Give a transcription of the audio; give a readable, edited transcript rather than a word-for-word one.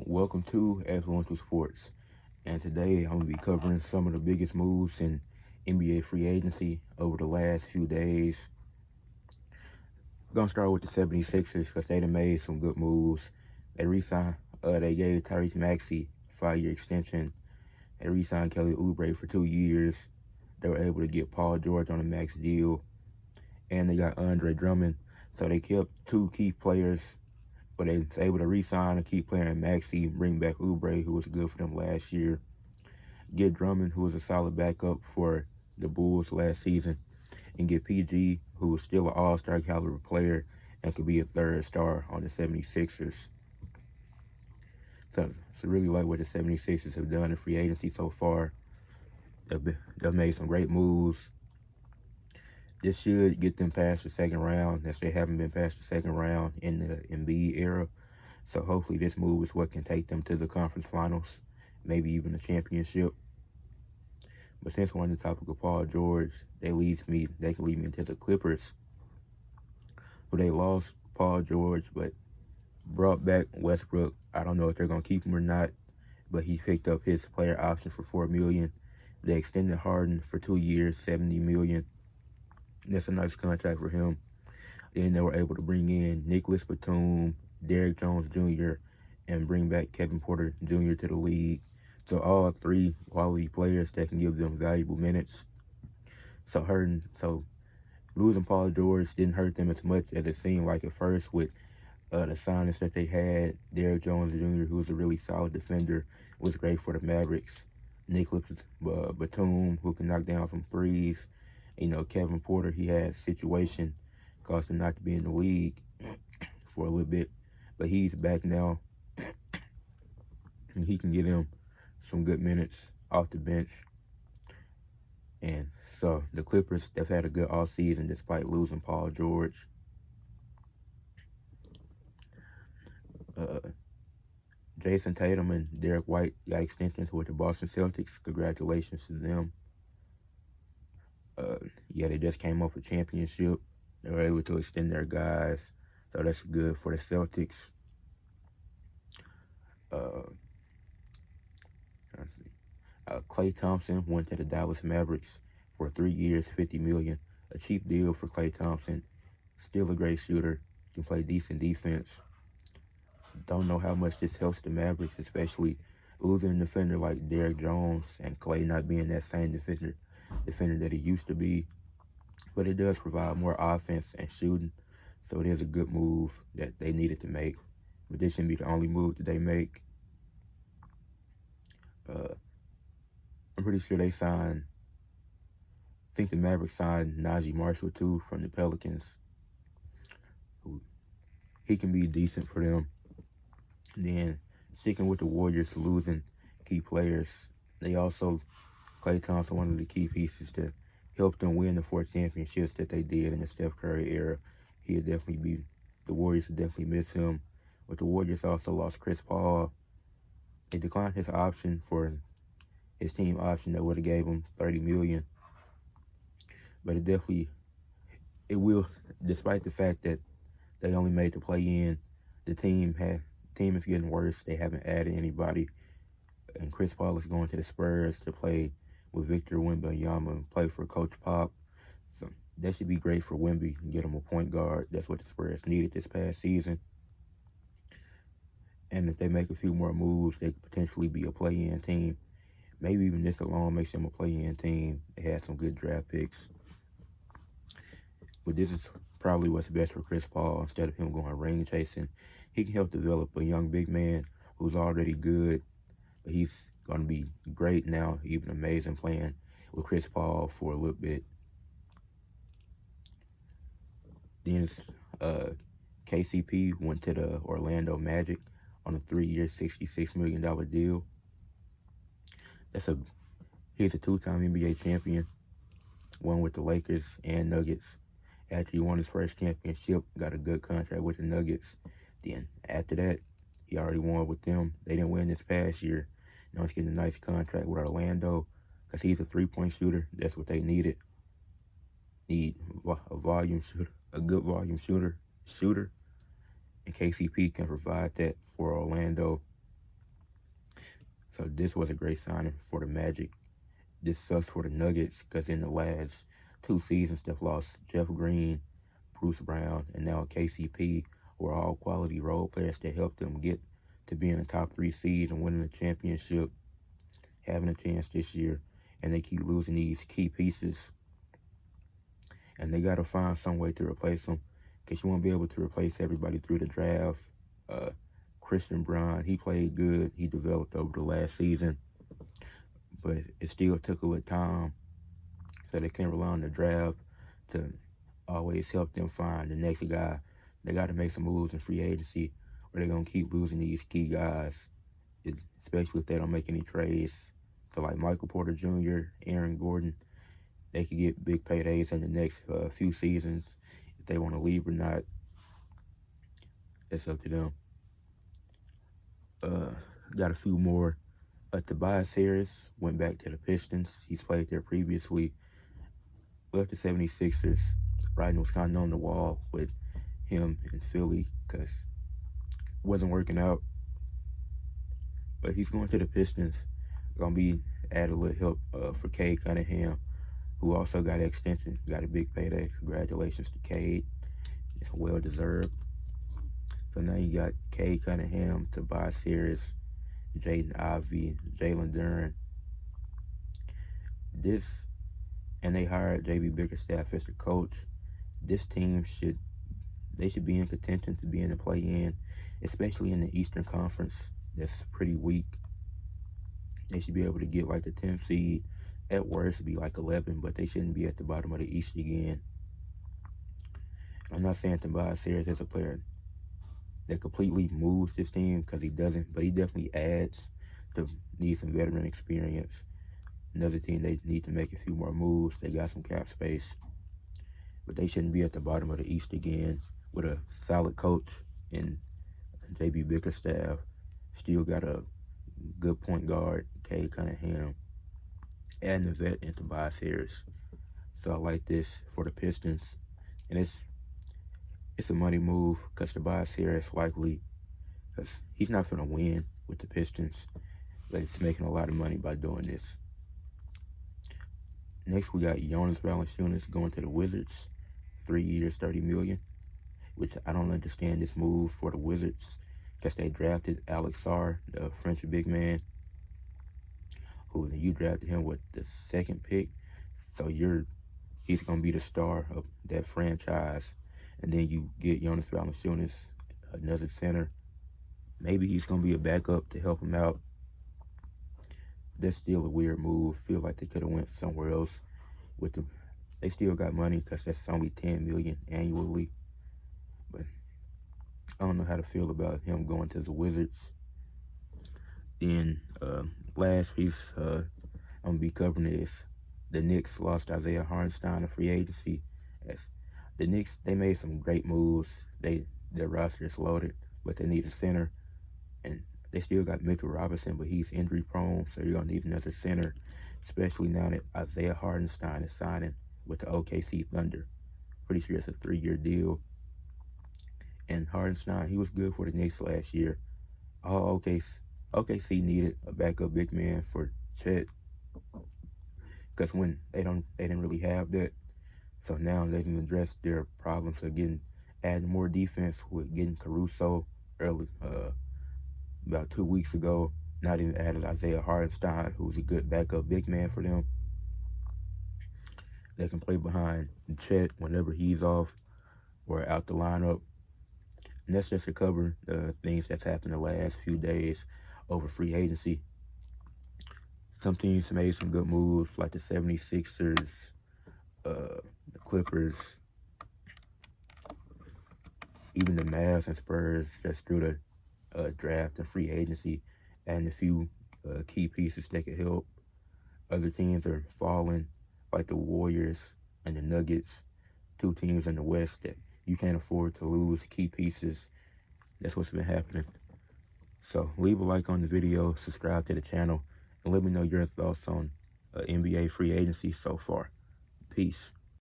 Welcome to Affluential Sports, and today I'm going to be covering some of the biggest moves in NBA free agency over the last few days. I'm going to start with the 76ers because they done made some good moves. They re-signed, they gave Tyrese Maxey a 5-year extension. They re-signed Kelly Oubre for 2 years. They were able to get Paul George on a max deal, and they got Andre Drummond. So they kept two key players, but they was able to re-sign and keep playing Maxey, bring back Oubre, who was good for them last year. Get Drummond, who was a solid backup for the Bulls last season, and get PG, who was still an all-star caliber player and could be a third star on the 76ers. So I really like what the 76ers have done in free agency so far. They've made some great moves. This should get them past the second round, as they haven't been past the second round in the Embiid era. So hopefully this move is what can take them to the conference finals, maybe even a championship. But since we're on the topic of Paul George, they can lead me into the Clippers, who they lost Paul George, but brought back Westbrook. I don't know if they're gonna keep him or not, but he picked up his player option for $4 million. They extended Harden for 2 years, $70 million. That's a nice contract for him. Then they were able to bring in Nicholas Batum, Derrick Jones Jr., and bring back Kevin Porter Jr. to the league. So all three quality players that can give them valuable minutes. So losing Paul George didn't hurt them as much as it seemed like at first with the signings that they had. Derrick Jones Jr., who was a really solid defender, was great for the Mavericks. Nicholas Batum, who can knock down some threes. Kevin Porter, he had a situation caused him not to be in the league for a little bit, but he's back now, and he can get him some good minutes off the bench. And so the Clippers, they've had a good offseason despite losing Paul George. Jayson Tatum and Derrick White got extensions with the Boston Celtics. Congratulations to them. They just came off a championship. They were able to extend their guys, so that's good for the Celtics. Klay Thompson went to the Dallas Mavericks for 3 years, $50 million. A cheap deal for Klay Thompson. Still a great shooter. Can play decent defense. Don't know how much this helps the Mavericks, especially losing a defender like Derrick Jones and Klay not being that same defender that he used to be. But it does provide more offense and shooting, so it is a good move that they needed to make. But this shouldn't be the only move that they make. I'm pretty sure they signed, I think the Mavericks signed Najee Marshall too from the Pelicans. He can be decent for them. Then sticking with the Warriors losing key players, they also, Klay Thompson, one of the key pieces to help them win the 4 championships that they did in the Steph Curry era. The Warriors would definitely miss him. But the Warriors also lost Chris Paul. They declined his option for his team option that would have gave him $30 million. But it will, despite the fact that they only made the play-in, the team is getting worse. They haven't added anybody. And Chris Paul is going to the Spurs to play with Victor Wembanyama and play for Coach Pop. So that should be great for Wemby and get him a point guard. That's what the Spurs needed this past season. And if they make a few more moves, they could potentially be a play-in team. Maybe even this alone makes them a play-in team. They had some good draft picks. But this is probably what's best for Chris Paul. Instead of him going ring chasing, he can help develop a young big man who's already good. But he's going to be great now, even amazing playing with Chris Paul for a little bit. Then KCP went to the Orlando Magic on a 3-year, $66 million deal. He's a 2-time NBA champion, won with the Lakers and Nuggets. After he won his first championship, got a good contract with the Nuggets. Then after that, he already won with them. They didn't win this past year. Now he's getting a nice contract with Orlando because he's a 3-point shooter. That's what they needed. Need a volume shooter, a good volume shooter, and KCP can provide that for Orlando. So this was a great signing for the Magic. This sucks for the Nuggets because in the last 2 seasons they've lost Jeff Green, Bruce Brown, and now KCP were all quality role players that helped them get to being a top 3 seed and winning a championship, having a chance this year, and they keep losing these key pieces. And they got to find some way to replace them because you won't be able to replace everybody through the draft. Christian Braun, he played good. He developed over the last season, but it still took a little time. So they can't rely on the draft to always help them find the next guy. They got to make some moves in free agency or they're going to keep losing these key guys, especially if they don't make any trades. So like Michael Porter Jr., Aaron Gordon, they could get big paydays in the next few seasons. If they want to leave or not, that's up to them. Got a few more. Tobias Harris went back to the Pistons. He's played there previously. Left the 76ers. Writing was kind of on the wall with him in Philly because it wasn't working out. But he's going to the Pistons. Going to be add a little help for Cade Cunningham, who also got an extension, got a big payday. Congratulations to Cade. It's well deserved. So now you got Cade Cunningham, Tobias Harris, Jaden Ivey, Jalen Duren. And they hired J.B. Bickerstaff as the coach. This team should be in contention to be in the play-in, especially in the Eastern Conference. That's pretty weak. They should be able to get like the 10th seed. At worst, be like 11, but they shouldn't be at the bottom of the East again. I'm not saying Tobias Harris is a player that completely moves this team because he doesn't, but he definitely adds to need some veteran experience. Another team, they need to make a few more moves. They got some cap space, but they shouldn't be at the bottom of the East again with a solid coach in J.B. Bickerstaff. Still got a good point guard, Cade Cunningham, and the vet in Tobias Harris. So I like this for the Pistons, and it's a money move because Tobias Harris likely, because he's not going to win with the Pistons, but he's making a lot of money by doing this. Next, we got Jonas Valanciunas going to the Wizards, 3 years, $30 million, which I don't understand this move for the Wizards because they drafted Alex Sarr, the French big man, who you drafted him with the 2nd pick, so he's going to be the star of that franchise. And then you get Jonas Valanciunas, another center. Maybe he's going to be a backup to help him out. That's still a weird move. Feel like they could have went somewhere else with them. They still got money because that's only $10 million annually. But I don't know how to feel about him going to the Wizards. Then last piece I'm going to be covering is the Knicks lost Isaiah Hartenstein in free agency. The Knicks, they made some great moves. Their roster is loaded, but they need a center. And they still got Mitchell Robinson, but he's injury prone, so you're going to need another center, especially now that Isaiah Hartenstein is signing with the OKC Thunder. Pretty sure it's a 3-year deal. And Hartenstein, he was good for the Knicks last year. All OKC needed a backup big man for Chet because when they didn't really have that. So now they can address their problems of adding more defense with getting Caruso early, about 2 weeks ago. Not even added Isaiah Hartenstein, who's a good backup big man for them. They can play behind Chet whenever he's off or out the lineup. And that's just to cover the things that's happened the last few days over free agency. Some teams made some good moves, like the 76ers, the Clippers, even the Mavs and Spurs just through the draft and free agency, and a few key pieces that could help. Other teams are falling, like the Warriors and the Nuggets, 2 teams in the West that you can't afford to lose key pieces. That's what's been happening. So leave a like on the video, subscribe to the channel, and let me know your thoughts on NBA free agency so far. Peace.